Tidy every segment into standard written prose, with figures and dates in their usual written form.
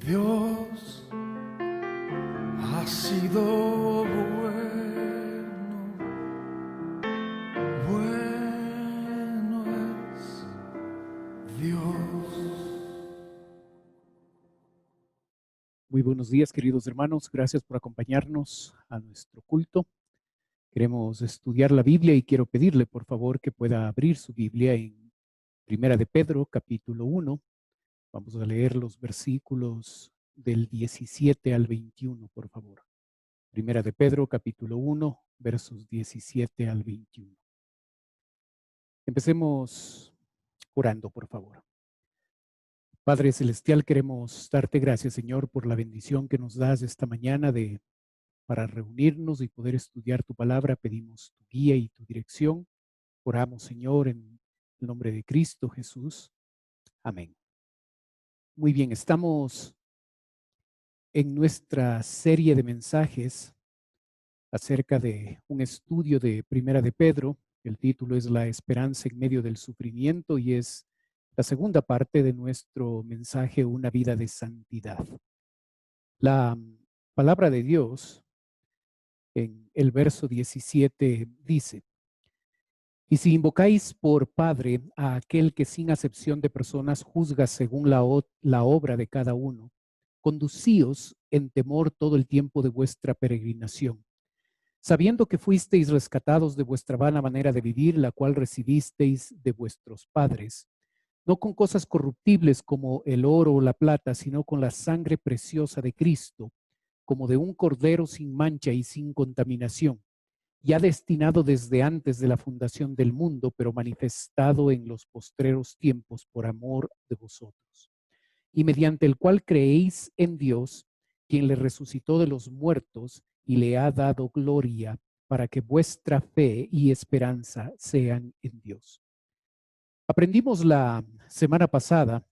Dios ha sido bueno, bueno es Dios. Muy buenos días, queridos hermanos. Gracias por acompañarnos a nuestro culto. Queremos estudiar la Biblia y quiero pedirle, por favor, que pueda abrir su Biblia en Primera de Pedro, capítulo 1. Vamos a leer los versículos del 17 al 21, por favor. Primera de Pedro, capítulo 1, versos 17 al 21. Empecemos orando, por favor. Padre Celestial, queremos darte gracias, Señor, por la bendición que nos das esta mañana para reunirnos y poder estudiar tu palabra. Pedimos tu guía y tu dirección. Oramos, Señor, en el nombre de Cristo Jesús. Amén. Muy bien, estamos en nuestra serie de mensajes acerca de un estudio de Primera de Pedro. El título es La esperanza en medio del sufrimiento y es la segunda parte de nuestro mensaje, Una vida de santidad. La palabra de Dios en el verso 17 dice: y si invocáis por Padre a aquel que sin acepción de personas juzga según la obra de cada uno, conducíos en temor todo el tiempo de vuestra peregrinación, sabiendo que fuisteis rescatados de vuestra vana manera de vivir, la cual recibisteis de vuestros padres, no con cosas corruptibles como el oro o la plata, sino con la sangre preciosa de Cristo, como de un cordero sin mancha y sin contaminación, ya destinado desde antes de la fundación del mundo, pero manifestado en los postreros tiempos por amor de vosotros, y mediante el cual creéis en Dios, quien le resucitó de los muertos y le ha dado gloria, para que vuestra fe y esperanza sean en Dios. Aprendimos la semana pasada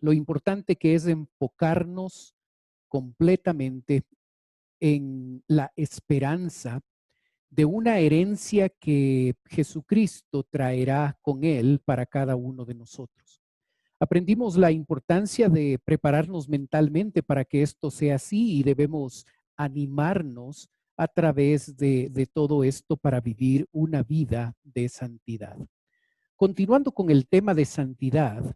lo importante que es enfocarnos completamente en la esperanza de una herencia que Jesucristo traerá con él para cada uno de nosotros. Aprendimos la importancia de prepararnos mentalmente para que esto sea así y debemos animarnos a través de todo esto para vivir una vida de santidad. Continuando con el tema de santidad,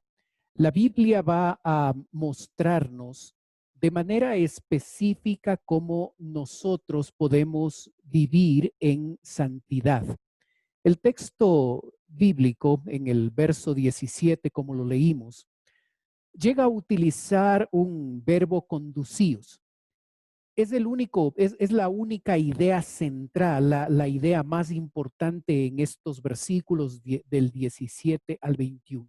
la Biblia va a mostrarnos de manera específica cómo nosotros podemos vivir en santidad. El texto bíblico en el verso 17, como lo leímos, llega a utilizar un verbo conducíos. Es la única idea central, la idea más importante en estos versículos del 17 al 21.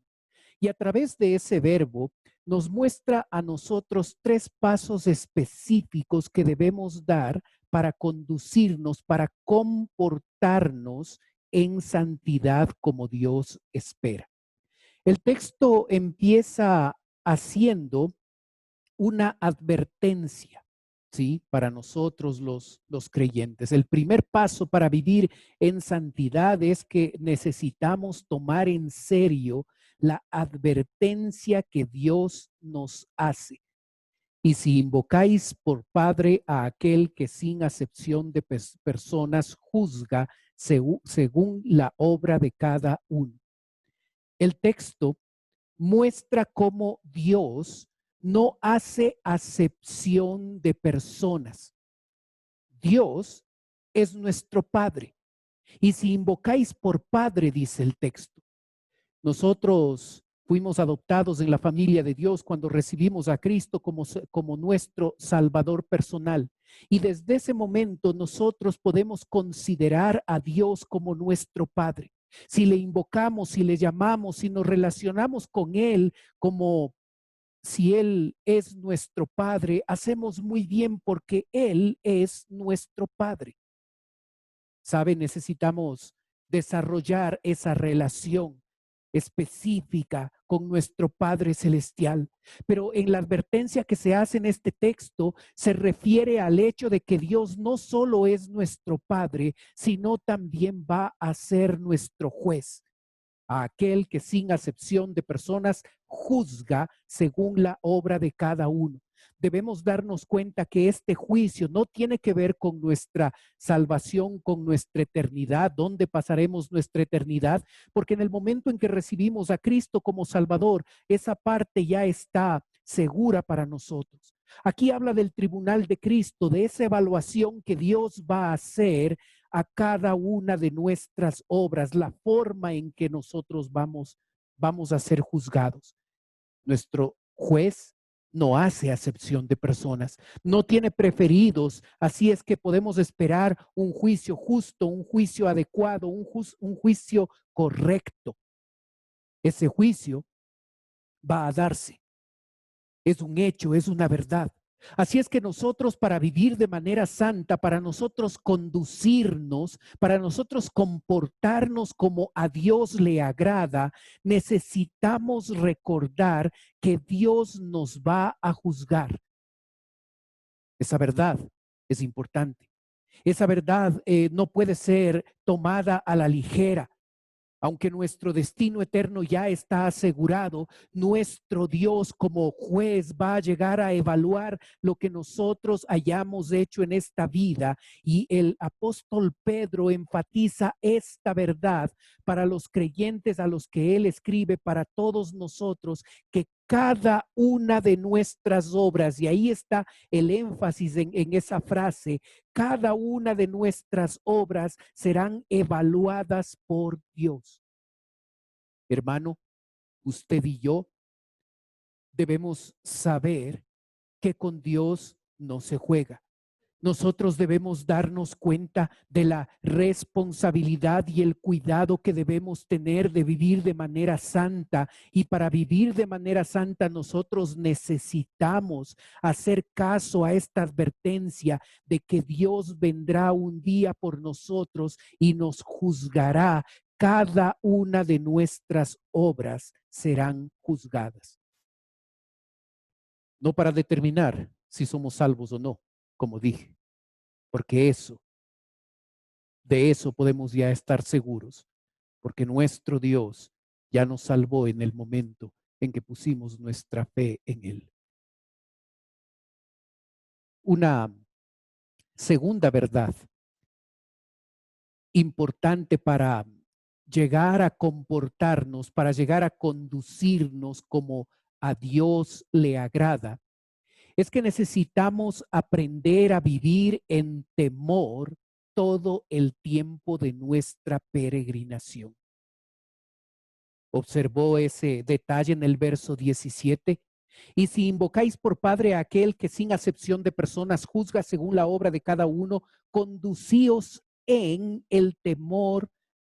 Y a través de ese verbo nos muestra a nosotros tres pasos específicos que debemos dar para conducirnos, para comportarnos en santidad como Dios espera. El texto empieza haciendo una advertencia, ¿sí? Para nosotros los creyentes. El primer paso para vivir en santidad es que necesitamos tomar en serio la advertencia que Dios nos hace. Y si invocáis por Padre a aquel que sin acepción de personas juzga según la obra de cada uno. El texto muestra cómo Dios no hace acepción de personas. Dios es nuestro Padre. Y si invocáis por Padre, dice el texto, nosotros fuimos adoptados en la familia de Dios cuando recibimos a Cristo como nuestro Salvador personal. Y desde ese momento nosotros podemos considerar a Dios como nuestro Padre. Si le invocamos, si le llamamos, si nos relacionamos con Él como si Él es nuestro Padre, hacemos muy bien porque Él es nuestro Padre. ¿Sabe? Necesitamos desarrollar esa relación específica con nuestro Padre Celestial. Pero en la advertencia que se hace en este texto se refiere al hecho de que Dios no solo es nuestro Padre, sino también va a ser nuestro juez. a aquel que sin acepción de personas juzga según la obra de cada uno. Debemos darnos cuenta que este juicio no tiene que ver con nuestra salvación, con nuestra eternidad, dónde pasaremos nuestra eternidad, porque en el momento en que recibimos a Cristo como Salvador, esa parte ya está segura para nosotros. Aquí habla del tribunal de Cristo, de esa evaluación que Dios va a hacer a cada una de nuestras obras, la forma en que nosotros vamos a ser juzgados. Nuestro juez no hace acepción de personas, no tiene preferidos, así es que podemos esperar un juicio justo, un juicio adecuado, un juicio correcto. Ese juicio va a darse. Es un hecho, es una verdad. Así es que nosotros, para vivir de manera santa, para nosotros conducirnos, para nosotros comportarnos como a Dios le agrada, necesitamos recordar que Dios nos va a juzgar. Esa verdad es importante. Esa verdad no puede ser tomada a la ligera. Aunque nuestro destino eterno ya está asegurado, nuestro Dios como juez va a llegar a evaluar lo que nosotros hayamos hecho en esta vida. Y el apóstol Pedro enfatiza esta verdad para los creyentes a los que él escribe, para todos nosotros, que cada una de nuestras obras, y ahí está el énfasis en esa frase, cada una de nuestras obras serán evaluadas por Dios. Hermano, usted y yo debemos saber que con Dios no se juega. Nosotros debemos darnos cuenta de la responsabilidad y el cuidado que debemos tener de vivir de manera santa. Y para vivir de manera santa nosotros necesitamos hacer caso a esta advertencia de que Dios vendrá un día por nosotros y nos juzgará. Cada una de nuestras obras serán juzgadas. No para determinar si somos salvos o no, como dije, porque de eso podemos ya estar seguros, porque nuestro Dios ya nos salvó en el momento en que pusimos nuestra fe en Él. Una segunda verdad importante para llegar a comportarnos, para llegar a conducirnos como a Dios le agrada, es que necesitamos aprender a vivir en temor todo el tiempo de nuestra peregrinación. Observó ese detalle en el verso 17. Y si invocáis por Padre a aquel que sin acepción de personas juzga según la obra de cada uno, conducíos en el temor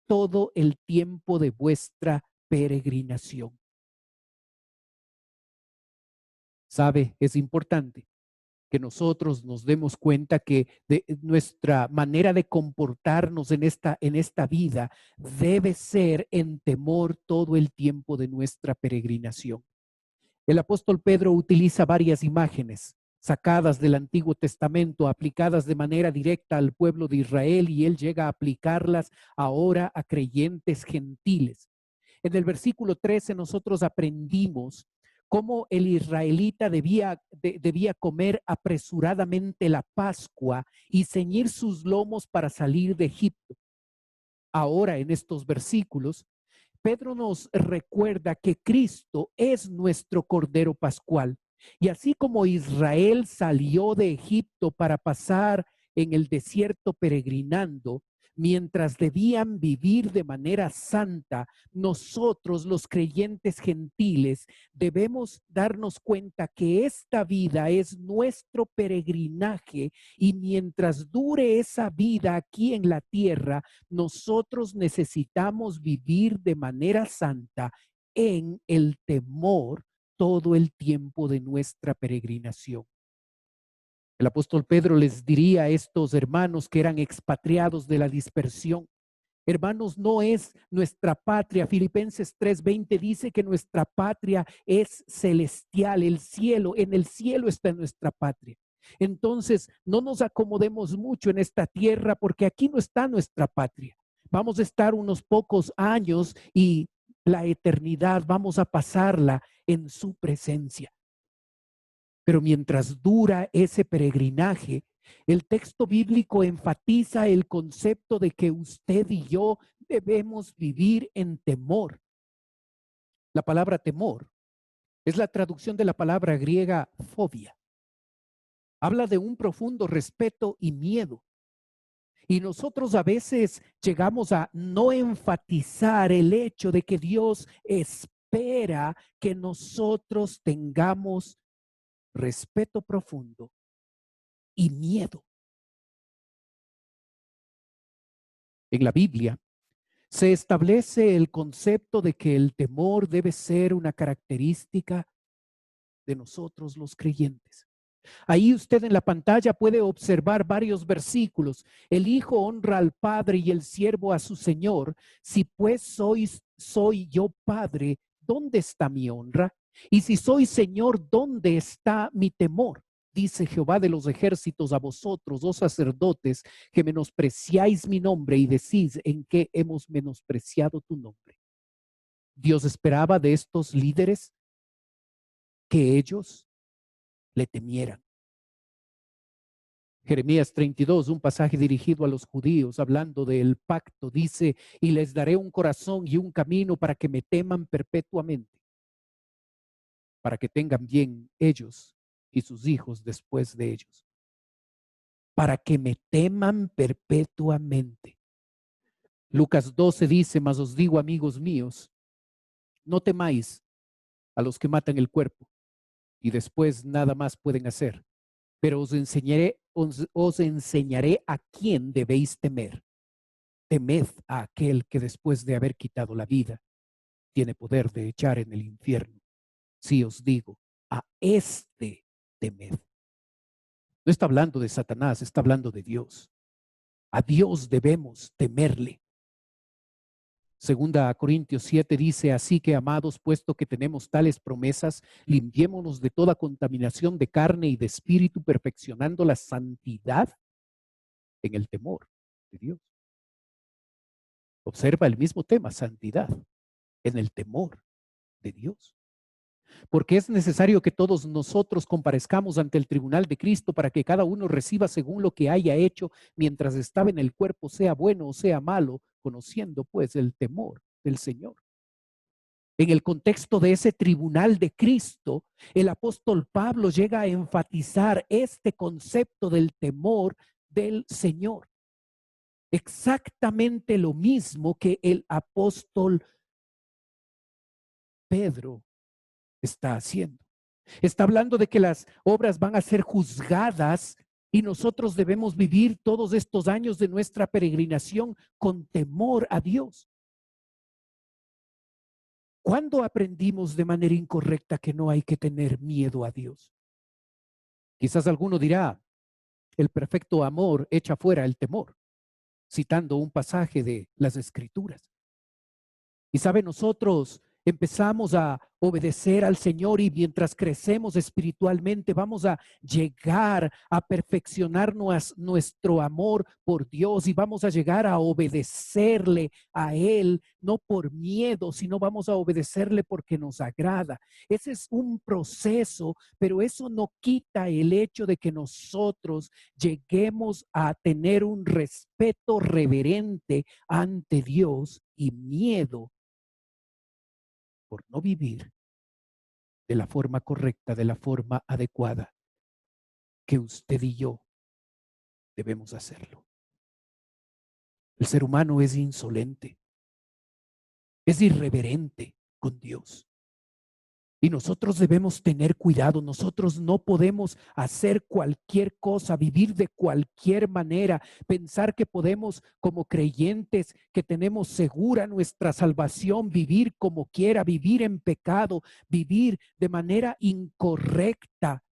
todo el tiempo de vuestra peregrinación. ¿Sabe? Es importante que nosotros nos demos cuenta que de nuestra manera de comportarnos en esta vida debe ser en temor todo el tiempo de nuestra peregrinación. El apóstol Pedro utiliza varias imágenes sacadas del Antiguo Testamento, aplicadas de manera directa al pueblo de Israel, y él llega a aplicarlas ahora a creyentes gentiles. En el versículo 13 nosotros aprendimos cómo el israelita debía comer apresuradamente la Pascua y ceñir sus lomos para salir de Egipto. Ahora en estos versículos, Pedro nos recuerda que Cristo es nuestro Cordero Pascual. Y así como Israel salió de Egipto para pasar en el desierto peregrinando, mientras debían vivir de manera santa, nosotros los creyentes gentiles debemos darnos cuenta que esta vida es nuestro peregrinaje, y mientras dure esa vida aquí en la tierra, nosotros necesitamos vivir de manera santa en el temor todo el tiempo de nuestra peregrinación. El apóstol Pedro les diría a estos hermanos que eran expatriados de la dispersión: hermanos, no es nuestra patria. Filipenses 3:20 dice que nuestra patria es celestial, el cielo. En el cielo está nuestra patria. Entonces, no nos acomodemos mucho en esta tierra, porque aquí no está nuestra patria. Vamos a estar unos pocos años y la eternidad, vamos a pasarla en su presencia. Pero mientras dura ese peregrinaje, el texto bíblico enfatiza el concepto de que usted y yo debemos vivir en temor. La palabra temor es la traducción de la palabra griega fobia. Habla de un profundo respeto y miedo. Y nosotros a veces llegamos a no enfatizar el hecho de que Dios espera que nosotros tengamos respeto profundo y miedo. En la Biblia se establece el concepto de que el temor debe ser una característica de nosotros los creyentes. Ahí usted en la pantalla puede observar varios versículos. El hijo honra al padre y el siervo a su señor. Si pues soy yo padre, ¿dónde está mi honra? Y si soy señor, ¿dónde está mi temor? Dice Jehová de los ejércitos a vosotros, oh sacerdotes, que menospreciáis mi nombre y decís en qué hemos menospreciado tu nombre. Dios esperaba de estos líderes que ellos le temieran. Jeremías 32, un pasaje dirigido a los judíos, hablando del pacto, dice: y les daré un corazón y un camino para que me teman perpetuamente, para que tengan bien ellos y sus hijos después de ellos, para que me teman perpetuamente. Lucas 12 dice: mas os digo, amigos míos, no temáis a los que matan el cuerpo y después nada más pueden hacer, pero os enseñaré a quién debéis temer. Temed a aquel que después de haber quitado la vida tiene poder de echar en el infierno. Si os digo, a este temed. No está hablando de Satanás, está hablando de Dios. A Dios debemos temerle. Segunda a Corintios 7 dice: así que, amados, puesto que tenemos tales promesas, limpiémonos de toda contaminación de carne y de espíritu, perfeccionando la santidad en el temor de Dios. Observa el mismo tema, santidad, en el temor de Dios. Porque es necesario que todos nosotros comparezcamos ante el tribunal de Cristo para que cada uno reciba según lo que haya hecho mientras estaba en el cuerpo, sea bueno o sea malo, conociendo pues el temor del Señor. En el contexto de ese tribunal de Cristo, el apóstol Pablo llega a enfatizar este concepto del temor del Señor. Exactamente lo mismo que el apóstol Pedro está haciendo. Está hablando de que las obras van a ser juzgadas y nosotros debemos vivir todos estos años de nuestra peregrinación con temor a Dios. ¿Cuándo aprendimos de manera incorrecta que no hay que tener miedo a Dios? Quizás alguno dirá: el perfecto amor echa fuera el temor, citando un pasaje de las Escrituras. Y sabe, nosotros empezamos a obedecer al Señor y mientras crecemos espiritualmente vamos a llegar a perfeccionar nuestro amor por Dios y vamos a llegar a obedecerle a Él, no por miedo, sino vamos a obedecerle porque nos agrada. Ese es un proceso, pero eso no quita el hecho de que nosotros lleguemos a tener un respeto reverente ante Dios y miedo por no vivir de la forma correcta, de la forma adecuada, que usted y yo debemos hacerlo. El ser humano es insolente, es irreverente con Dios. Y nosotros debemos tener cuidado. Nosotros no podemos hacer cualquier cosa, vivir de cualquier manera, pensar que podemos, como creyentes que tenemos segura nuestra salvación, vivir como quiera, vivir en pecado, vivir de manera incorrecta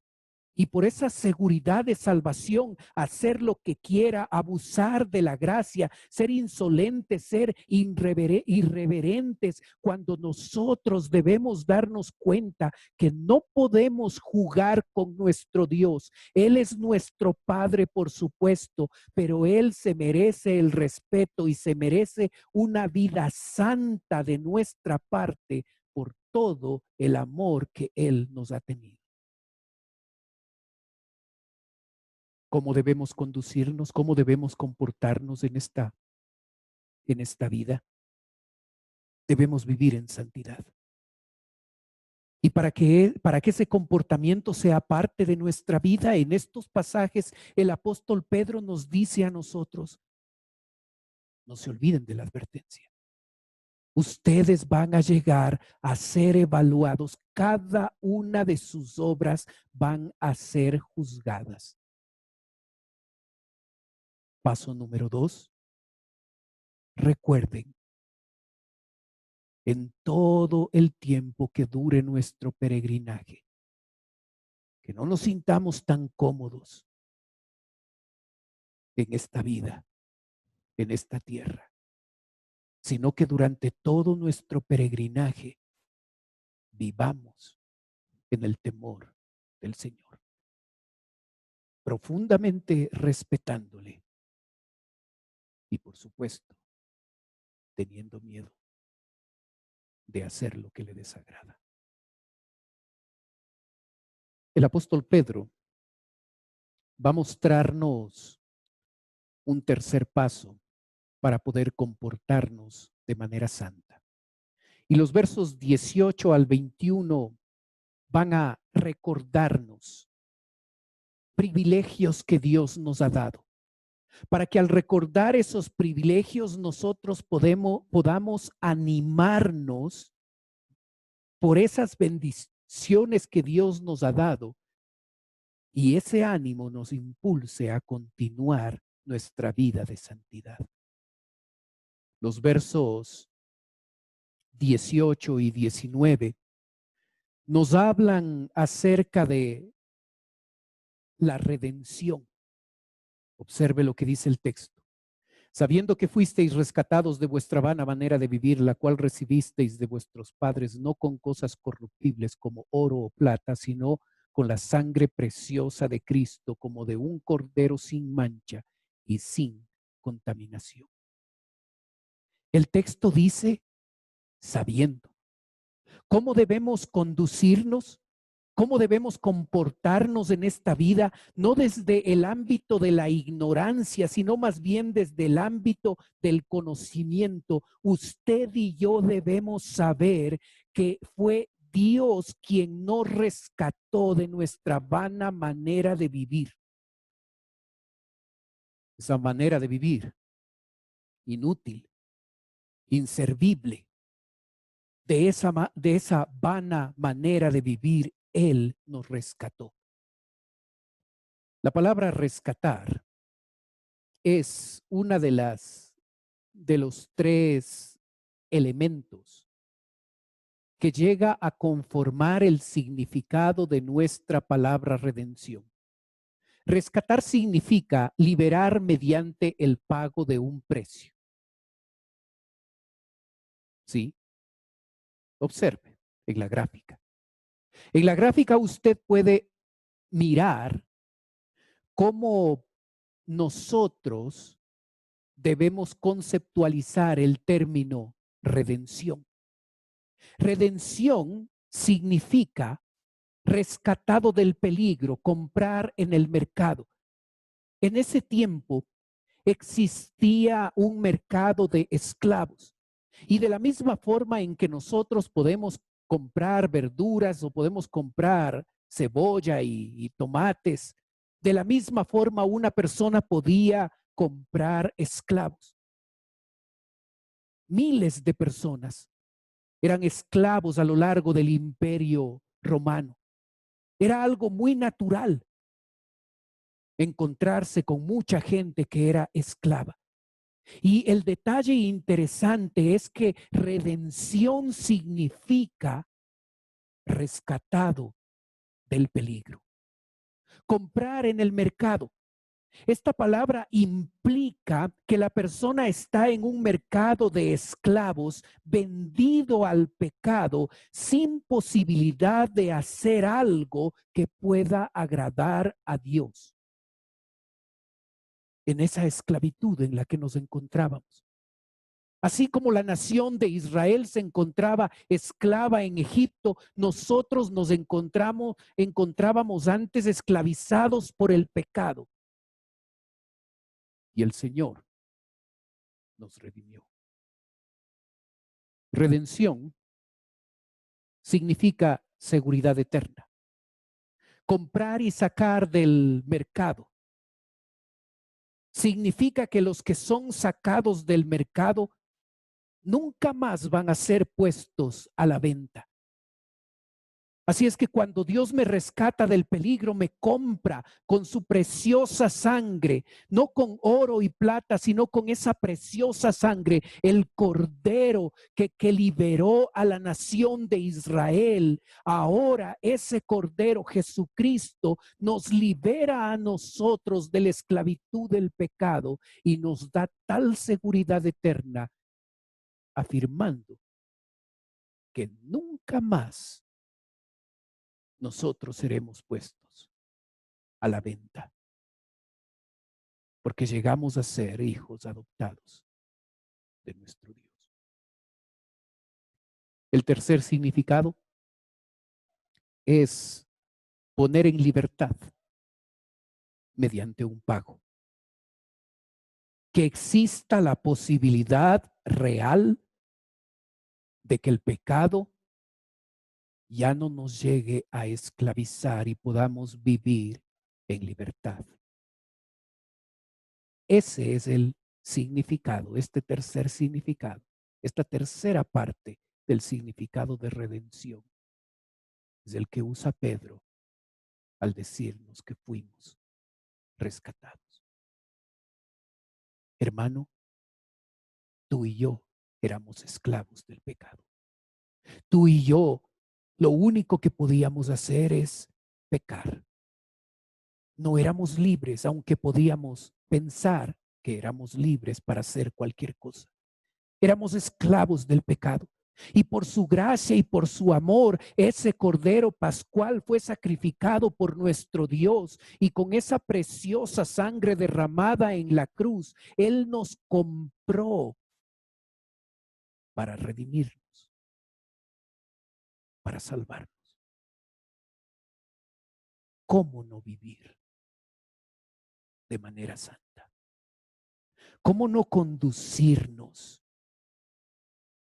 Y por esa seguridad de salvación, hacer lo que quiera, abusar de la gracia, ser insolentes, ser irreverentes, cuando nosotros debemos darnos cuenta que no podemos jugar con nuestro Dios. Él es nuestro Padre, por supuesto, pero Él se merece el respeto y se merece una vida santa de nuestra parte por todo el amor que Él nos ha tenido. Cómo debemos conducirnos, cómo debemos comportarnos en esta vida. Debemos vivir en santidad. Y para que ese comportamiento sea parte de nuestra vida, en estos pasajes el apóstol Pedro nos dice a nosotros, no se olviden de la advertencia. Ustedes van a llegar a ser evaluados, cada una de sus obras van a ser juzgadas. Paso número 2. Recuerden, en todo el tiempo que dure nuestro peregrinaje, que no nos sintamos tan cómodos en esta vida, en esta tierra, sino que durante todo nuestro peregrinaje vivamos en el temor del Señor, profundamente respetándole y, por supuesto, teniendo miedo de hacer lo que le desagrada. El apóstol Pedro va a mostrarnos un tercer paso para poder comportarnos de manera santa. Y los versos 18 al 21 van a recordarnos privilegios que Dios nos ha dado, para que al recordar esos privilegios nosotros podamos animarnos por esas bendiciones que Dios nos ha dado, y ese ánimo nos impulse a continuar nuestra vida de santidad. Los versos 18 y 19 nos hablan acerca de la redención. Observe lo que dice el texto. Sabiendo que fuisteis rescatados de vuestra vana manera de vivir, la cual recibisteis de vuestros padres, no con cosas corruptibles como oro o plata, sino con la sangre preciosa de Cristo, como de un cordero sin mancha y sin contaminación. El texto dice, sabiendo. ¿Cómo debemos conducirnos? ¿Cómo debemos comportarnos en esta vida? No desde el ámbito de la ignorancia, sino más bien desde el ámbito del conocimiento. Usted y yo debemos saber que fue Dios quien nos rescató de nuestra vana manera de vivir. Esa manera de vivir inútil, inservible. De esa vana manera de vivir, Él nos rescató. La palabra rescatar es una de los tres elementos que llega a conformar el significado de nuestra palabra redención. Rescatar significa liberar mediante el pago de un precio. ¿Sí? Observe en la gráfica. En la gráfica usted puede mirar cómo nosotros debemos conceptualizar el término redención. Redención significa rescatado del peligro, comprar en el mercado. En ese tiempo existía un mercado de esclavos. Y de la misma forma en que nosotros podemos comprar verduras o podemos comprar cebolla y tomates, de la misma forma una persona podía comprar esclavos. Miles de personas eran esclavos a lo largo del Imperio Romano. Era algo muy natural encontrarse con mucha gente que era esclava. Y el detalle interesante es que redención significa rescatado del peligro. comprar en el mercado. Esta palabra implica que la persona está en un mercado de esclavos, vendido al pecado, sin posibilidad de hacer algo que pueda agradar a Dios. En esa esclavitud en la que nos encontrábamos. Así como la nación de Israel se encontraba esclava en Egipto, nosotros nos encontrábamos antes esclavizados por el pecado. Y el Señor nos redimió. Redención significa seguridad eterna. Comprar y sacar del mercado significa que los que son sacados del mercado nunca más van a ser puestos a la venta. Así es que cuando Dios me rescata del peligro, me compra con su preciosa sangre, no con oro y plata, sino con esa preciosa sangre, el cordero que liberó a la nación de Israel. Ahora ese cordero, Jesucristo, nos libera a nosotros de la esclavitud del pecado y nos da tal seguridad eterna, afirmando que nunca más nosotros seremos puestos a la venta, porque llegamos a ser hijos adoptados de nuestro Dios. El tercer significado es poner en libertad mediante un pago. Que exista la posibilidad real de que el pecado ya no nos llegue a esclavizar y podamos vivir en libertad. Ese es el significado, este tercer significado, esta tercera parte del significado de redención. Es el que usa Pedro al decirnos que fuimos rescatados. Hermano, tú y yo éramos esclavos del pecado. Tú y yo, lo único que podíamos hacer es pecar. No éramos libres, aunque podíamos pensar que éramos libres para hacer cualquier cosa. Éramos esclavos del pecado. Y por su gracia y por su amor, ese cordero pascual fue sacrificado por nuestro Dios. Y con esa preciosa sangre derramada en la cruz, Él nos compró para redimirnos, para salvarnos. ¿Cómo no vivir de manera santa? ¿Cómo no conducirnos?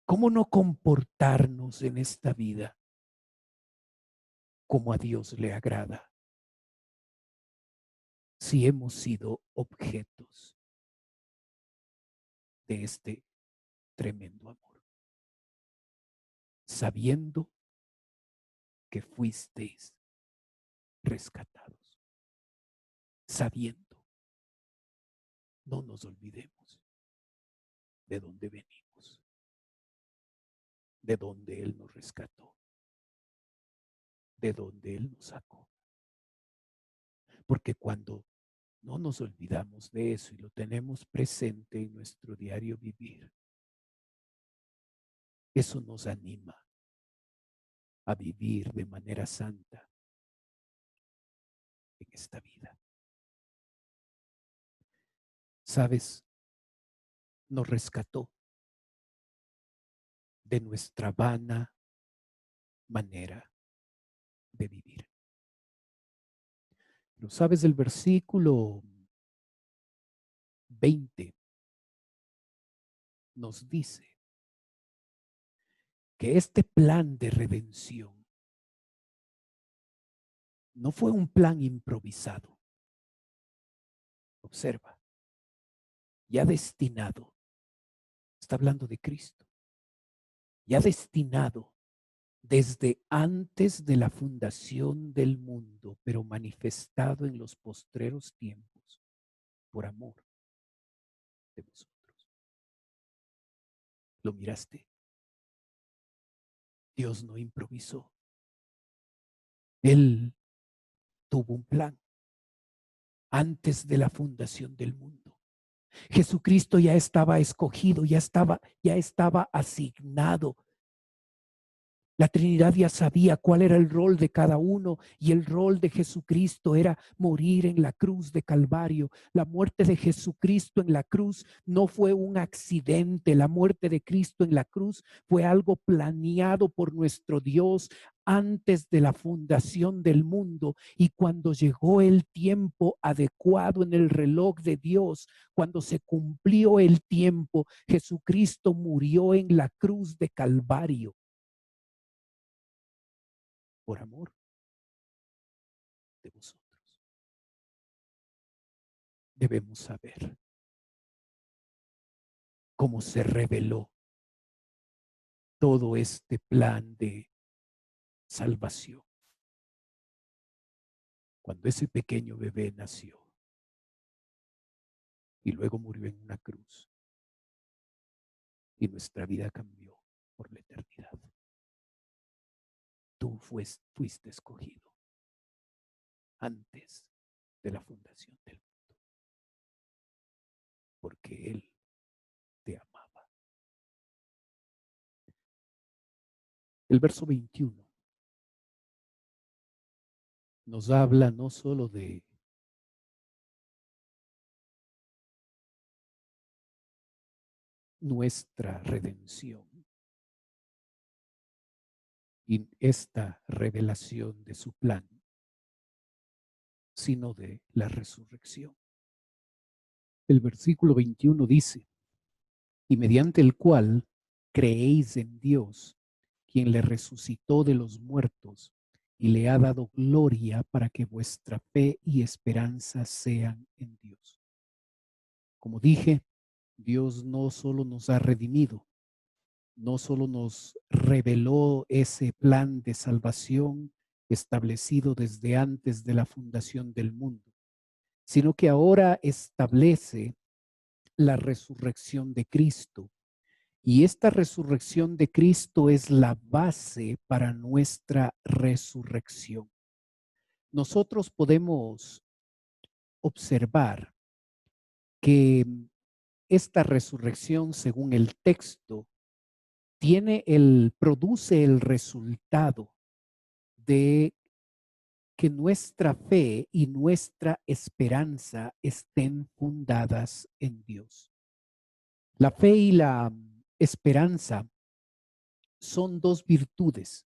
¿Cómo no comportarnos en esta vida como a Dios le agrada? Si hemos sido objetos de este tremendo amor, sabiendo que fuisteis rescatados, sabiendo, no nos olvidemos de dónde venimos, de dónde Él nos rescató, de dónde Él nos sacó. Porque cuando no nos olvidamos de eso y lo tenemos presente en nuestro diario vivir, eso nos anima a vivir de manera santa en esta vida. ¿Sabes? Nos rescató de nuestra vana manera de vivir. Pero sabes, el versículo 20 nos dice que este plan de redención no fue un plan improvisado. Observa, ya destinado, está hablando de Cristo, ya destinado desde antes de la fundación del mundo, pero manifestado en los postreros tiempos por amor de vosotros. ¿Lo miraste? Dios no improvisó. Él tuvo un plan. antes de la fundación del mundo. Jesucristo ya estaba escogido, ya estaba asignado. La Trinidad ya sabía cuál era el rol de cada uno, y el rol de Jesucristo era morir en la cruz de Calvario. La muerte de Jesucristo en la cruz no fue un accidente. La muerte de Cristo en la cruz fue algo planeado por nuestro Dios antes de la fundación del mundo. Y cuando llegó el tiempo adecuado en el reloj de Dios, cuando se cumplió el tiempo, Jesucristo murió en la cruz de Calvario. Por amor de vosotros. Debemos saber cómo se reveló todo este plan de salvación. Cuando ese pequeño bebé nació y luego murió en una cruz, y nuestra vida cambió por la eternidad. Tú fuiste escogido antes de la fundación del mundo, porque Él te amaba. El verso 21 nos habla no solo de nuestra redención y esta revelación de su plan, sino de la resurrección. El versículo 21 dice: y mediante el cual creéis en Dios, quien le resucitó de los muertos y le ha dado gloria, para que vuestra fe y esperanza sean en Dios. Como dije, Dios no solo nos ha redimido, no solo nos reveló ese plan de salvación establecido desde antes de la fundación del mundo, sino que ahora establece la resurrección de Cristo. Y esta resurrección de Cristo es la base para nuestra resurrección. Nosotros podemos observar que esta resurrección, según el texto, produce el resultado de que nuestra fe y nuestra esperanza estén fundadas en Dios. La fe y la esperanza son dos virtudes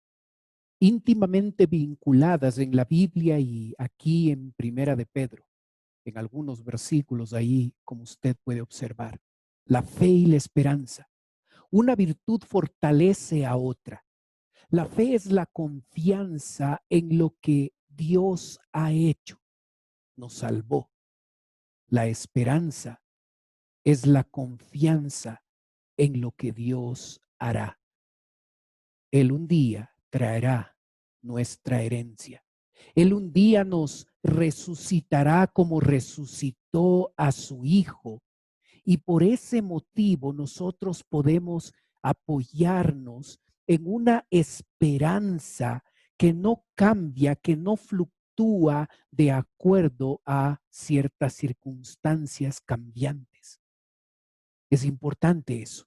íntimamente vinculadas en la Biblia y aquí en Primera de Pedro, en algunos versículos ahí, como usted puede observar. La fe y la esperanza. Una virtud fortalece a otra. La fe es la confianza en lo que Dios ha hecho. Nos salvó. La esperanza es la confianza en lo que Dios hará. Él un día traerá nuestra herencia. Él un día nos resucitará como resucitó a su Hijo. Y por ese motivo nosotros podemos apoyarnos en una esperanza que no cambia, que no fluctúa de acuerdo a ciertas circunstancias cambiantes. Es importante eso.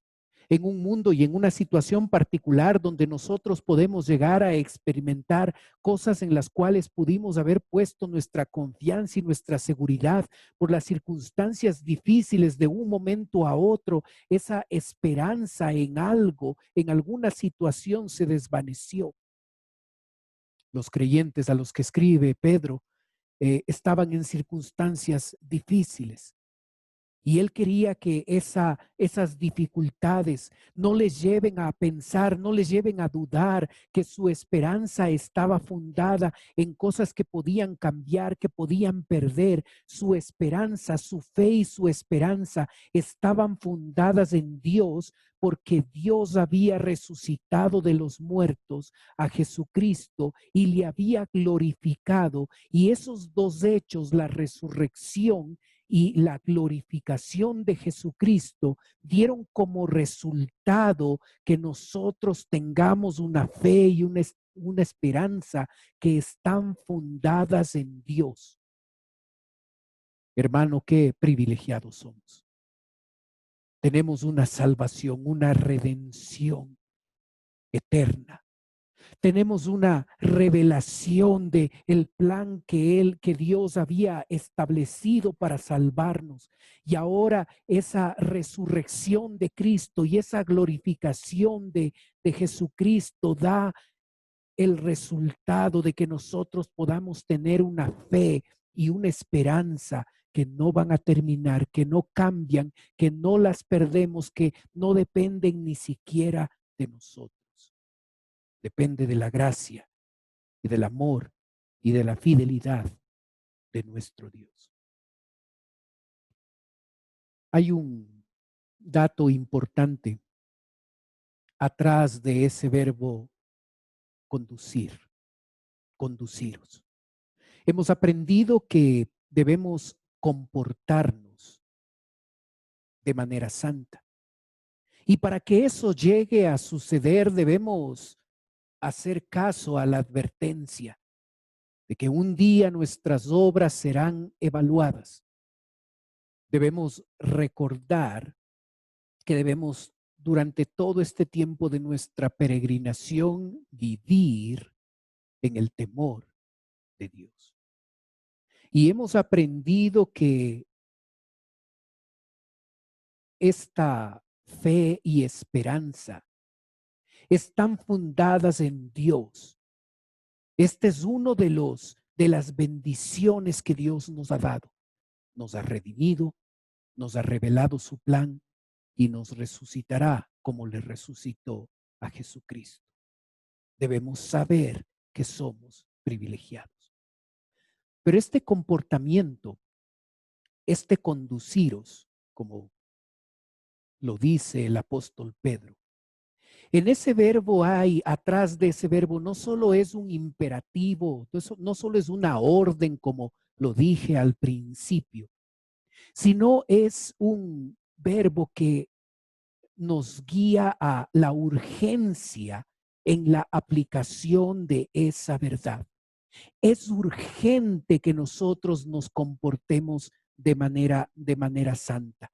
En un mundo y en una situación particular donde nosotros podemos llegar a experimentar cosas en las cuales pudimos haber puesto nuestra confianza y nuestra seguridad por las circunstancias difíciles de un momento a otro, esa esperanza en algo, en alguna situación se desvaneció. Los creyentes a los que escribe Pedro estaban en circunstancias difíciles. Y él quería que esas dificultades no les lleven a pensar, no les lleven a dudar que su esperanza estaba fundada en cosas que podían cambiar, que podían perder. Su esperanza, su fe y su esperanza estaban fundadas en Dios, porque Dios había resucitado de los muertos a Jesucristo y le había glorificado. Y esos dos hechos, la resurrección y la glorificación de Jesucristo, dieron como resultado que nosotros tengamos una fe y una esperanza que están fundadas en Dios. Hermano, qué privilegiados somos. Tenemos una salvación, una redención eterna. Tenemos una revelación de el plan que Dios había establecido para salvarnos. Y ahora esa resurrección de Cristo y esa glorificación de Jesucristo da el resultado de que nosotros podamos tener una fe y una esperanza que no van a terminar, que no cambian, que no las perdemos, que no dependen ni siquiera de nosotros. Depende de la gracia y del amor y de la fidelidad de nuestro Dios. Hay un dato importante atrás de ese verbo conducir, conduciros. Hemos aprendido que debemos comportarnos de manera santa. Y para que eso llegue a suceder, debemos hacer caso a la advertencia de que un día nuestras obras serán evaluadas. Debemos recordar que debemos durante todo este tiempo de nuestra peregrinación vivir en el temor de Dios. Y hemos aprendido que esta fe y esperanza están fundadas en Dios. Este es uno de las bendiciones que Dios nos ha dado. Nos ha redimido, nos ha revelado su plan y nos resucitará como le resucitó a Jesucristo. Debemos saber que somos privilegiados. Pero este comportamiento, este conduciros, como lo dice el apóstol Pedro, en ese verbo hay, atrás de ese verbo, no solo es un imperativo, no solo es una orden como lo dije al principio, sino es un verbo que nos guía a la urgencia en la aplicación de esa verdad. Es urgente que nosotros nos comportemos de manera santa.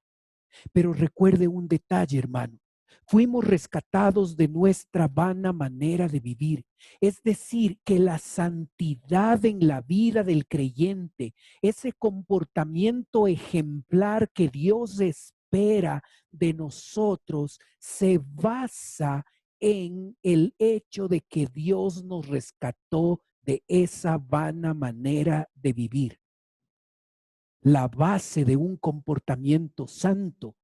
Pero recuerde un detalle, hermano. Fuimos rescatados de nuestra vana manera de vivir. Es decir, que la santidad en la vida del creyente, ese comportamiento ejemplar que Dios espera de nosotros, se basa en el hecho de que Dios nos rescató de esa vana manera de vivir. La base de un comportamiento santo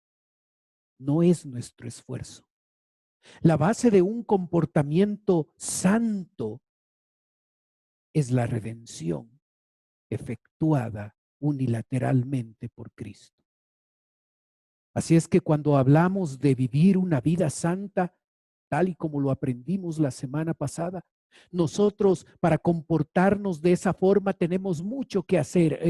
no es nuestro esfuerzo. La base de un comportamiento santo es la redención efectuada unilateralmente por Cristo. Así es que cuando hablamos de vivir una vida santa, tal y como lo aprendimos la semana pasada, nosotros para comportarnos de esa forma tenemos mucho que hacer.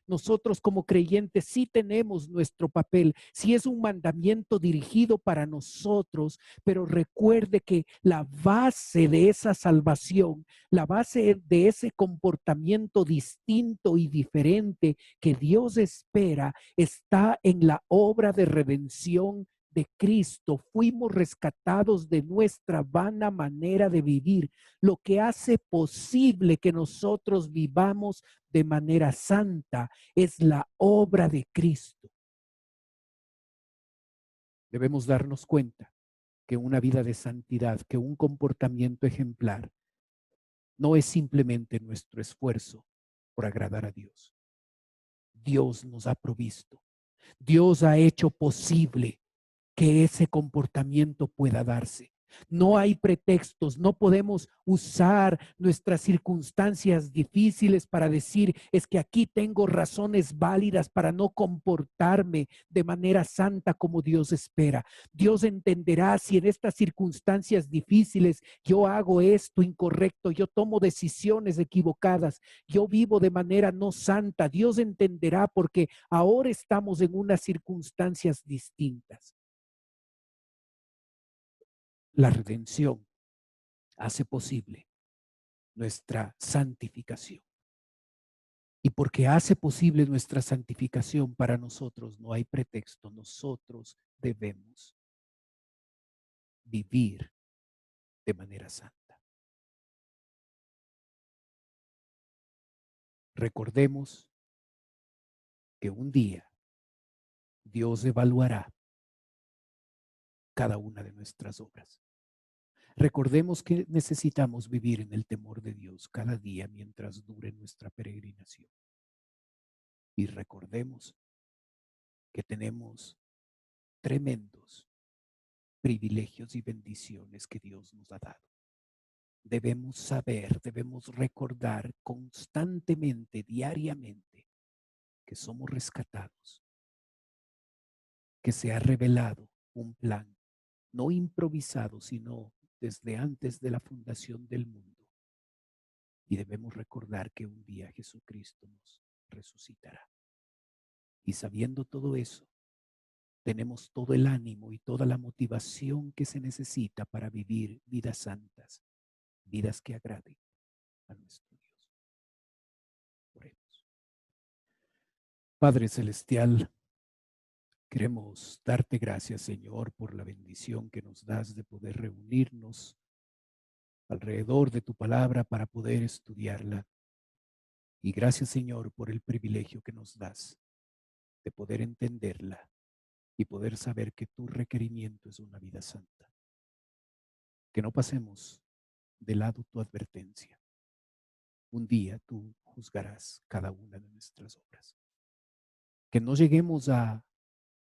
Nosotros como creyentes sí tenemos nuestro papel, sí es un mandamiento dirigido para nosotros, pero recuerde que la base de esa salvación, la base de ese comportamiento distinto y diferente que Dios espera está en la obra de redención de Cristo. Fuimos rescatados de nuestra vana manera de vivir, lo que hace posible que nosotros vivamos de manera santa es la obra de Cristo. Debemos darnos cuenta que una vida de santidad, que un comportamiento ejemplar, no es simplemente nuestro esfuerzo por agradar a Dios. Dios nos ha provisto. Dios ha hecho posible que ese comportamiento pueda darse. No hay pretextos, no podemos usar nuestras circunstancias difíciles para decir, es que aquí tengo razones válidas para no comportarme de manera santa como Dios espera. Dios entenderá si en estas circunstancias difíciles yo hago esto incorrecto, yo tomo decisiones equivocadas, yo vivo de manera no santa. Dios entenderá porque ahora estamos en unas circunstancias distintas. La redención hace posible nuestra santificación. Y porque hace posible nuestra santificación para nosotros, no hay pretexto. Nosotros debemos vivir de manera santa. Recordemos que un día Dios evaluará cada una de nuestras obras. Recordemos que necesitamos vivir en el temor de Dios cada día mientras dure nuestra peregrinación. Y recordemos que tenemos tremendos privilegios y bendiciones que Dios nos ha dado. Debemos saber, debemos recordar constantemente, diariamente, que somos rescatados, que se ha revelado un plan, no improvisado, sino desde antes de la fundación del mundo. Y debemos recordar que un día Jesucristo nos resucitará. Y sabiendo todo eso, tenemos todo el ánimo y toda la motivación que se necesita para vivir vidas santas, vidas que agraden a nuestro Dios. Oremos. Padre Celestial, queremos darte gracias, Señor, por la bendición que nos das de poder reunirnos alrededor de tu palabra para poder estudiarla. Y gracias, Señor, por el privilegio que nos das de poder entenderla y poder saber que tu requerimiento es una vida santa. Que no pasemos de lado tu advertencia. Un día tú juzgarás cada una de nuestras obras. Que no lleguemos a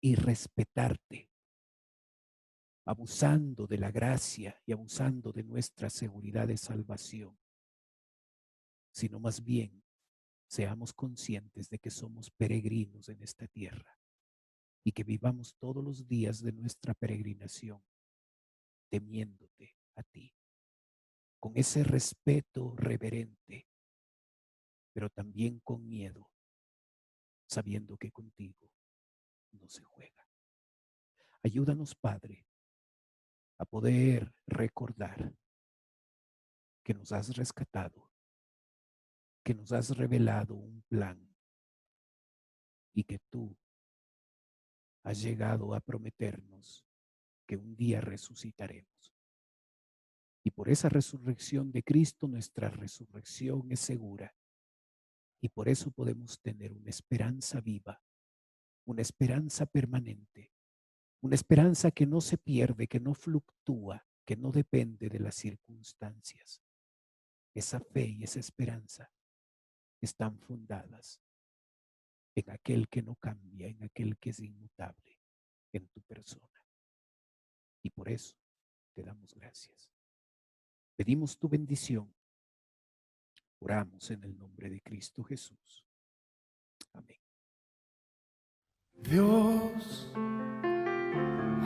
irrespetarte, abusando de la gracia y abusando de nuestra seguridad de salvación, sino más bien seamos conscientes de que somos peregrinos en esta tierra y que vivamos todos los días de nuestra peregrinación temiéndote a ti, con ese respeto reverente, pero también con miedo, sabiendo que contigo no se juega. Ayúdanos, Padre, a poder recordar que nos has rescatado, que nos has revelado un plan y que tú has llegado a prometernos que un día resucitaremos. Y por esa resurrección de Cristo, nuestra resurrección es segura. Y por eso podemos tener una esperanza viva, una esperanza permanente, una esperanza que no se pierde, que no fluctúa, que no depende de las circunstancias. Esa fe y esa esperanza están fundadas en aquel que no cambia, en aquel que es inmutable, en tu persona. Y por eso te damos gracias. Pedimos tu bendición. Oramos en el nombre de Cristo Jesús. Amén. Dios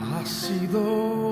ha sido